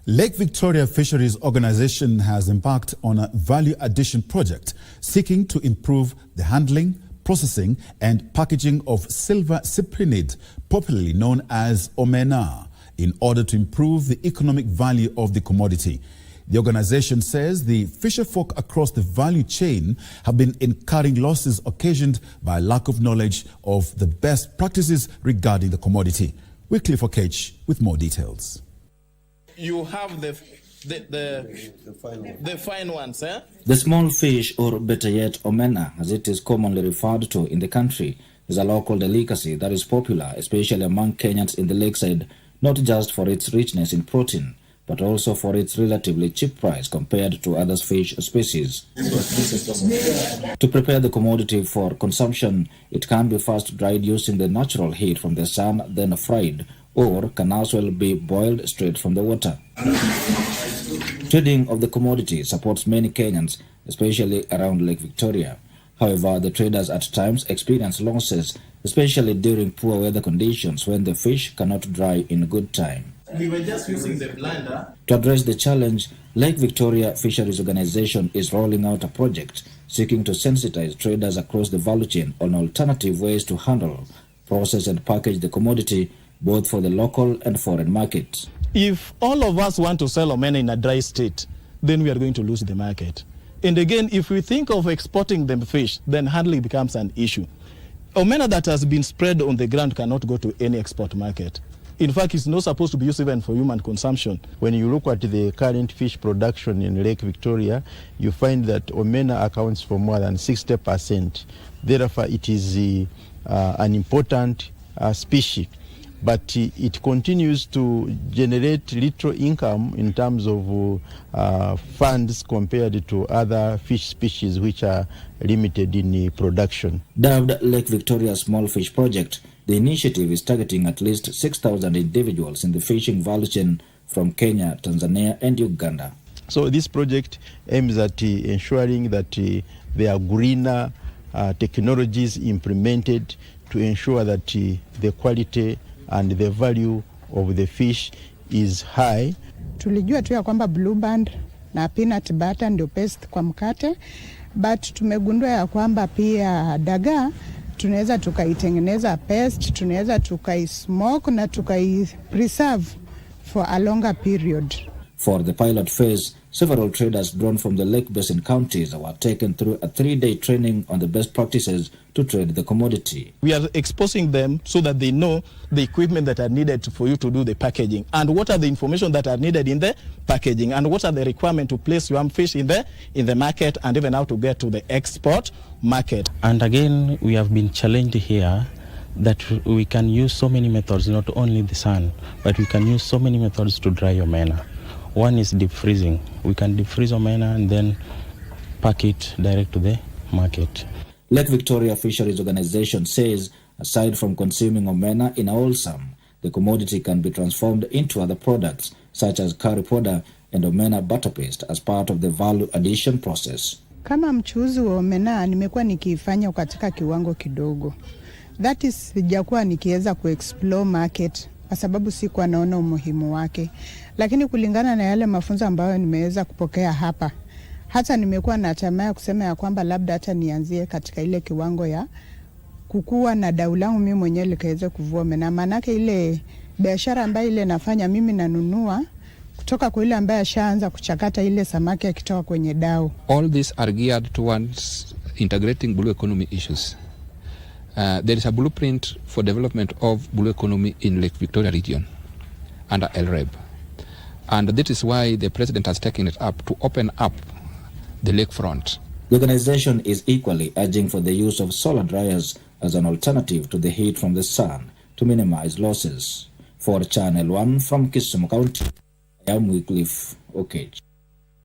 Lake Victoria Fisheries Organization has embarked on a value addition project seeking to improve the handling, processing and packaging of silver cyprinid, popularly known as Omena, in order to improve the economic value of the commodity. The organization says the fisherfolk across the value chain have been incurring losses occasioned by lack of knowledge of the best practices regarding the commodity. Wycliffe Oketch with more details. You have the fine ones, eh? The small fish, or better yet, Omena, as it is commonly referred to in the country, is a local delicacy that is popular, especially among Kenyans in the lakeside, not just for its richness in protein, but also for its relatively cheap price compared to other fish species. To prepare the commodity for consumption, it can be first dried using the natural heat from the sun, then fried, or can as well be boiled straight from the water. Trading of the commodity supports many Kenyans, especially around Lake Victoria. However, the traders at times experience losses, especially during poor weather conditions when the fish cannot dry in good time. We were just using the blender. To address the challenge, Lake Victoria Fisheries Organization is rolling out a project seeking to sensitize traders across the value chain on alternative ways to handle, process and package the commodity, both for the local and foreign markets. If all of us want to sell omena in a dry state, then we are going to lose the market. And again, if we think of exporting the fish, then handling becomes an issue. Omena that has been spread on the ground cannot go to any export market. In fact, it's not supposed to be used even for human consumption. When you look at the current fish production in Lake Victoria, you find that Omena accounts for more than 60%. Therefore, it is an important species. But it continues to generate little income in terms of funds compared to other fish species which are limited in production. Dubbed Lake Victoria Small Fish Project, the initiative is targeting at least 6,000 individuals in the fishing value chain from Kenya, Tanzania and Uganda. So this project aims at ensuring that there are greener technologies implemented to ensure that the quality and the value of the fish is high. Tulijua tu ya kwamba blue band na peanut butter ndio best kwa mkate, but tumegundua ya kwamba pia dagaa tunaweza tukaitengeneza paste, tunaweza tukaismoke na tukaipreserve for a longer period. For the pilot phase, several traders drawn from the Lake Basin counties were taken through a 3-day training on the best practices to trade the commodity. We are exposing them so that they know the equipment that are needed for you to do the packaging, and what are the information that are needed in the packaging, and what are the requirements to place your fish in the market, and even how to get to the export market. And again, we have been challenged here that we can use so many methods, not only the sun, but we can use so many methods to dry omena. One is deep freezing. We can deep freeze omena and then pack it direct to the market. Lake Victoria Fisheries Organization says, aside from consuming omena in a wholesome, the commodity can be transformed into other products such as curry powder and omena butter paste as part of the value addition process. Kama mchuuzi wa omena nimekuwa nikifanya katika kiwango kidogo. That is sijakuwa nikiweza kuexplore market kwa sababu sikuwa naona umuhimu wake. Lakini kulingana na yale mafunzo ambayo nimeweza kupokea hapa, hata nimekuwa na tamaa kusema ya kwamba labda hata nianzie katika ile kiwango ya kukua na dau langu mimi mwenyewe likaweza kuvua omena. Maanake ile biashara ambayo ile nafanya mimi nanunua kutoka kwa ile ambaye ashaanza kuchakata ile samaki akitoka kwenye dau. All these are geared towards integrating blue economy issues. There is a blueprint for development of blue economy in Lake Victoria region under LREB. And that is why the president has taken it up to open up the lakefront. The organization is equally urging for the use of solar dryers as an alternative to the heat from the sun to minimize losses. For Channel 1 from Kisumu County, I am Wycliffe Oketch.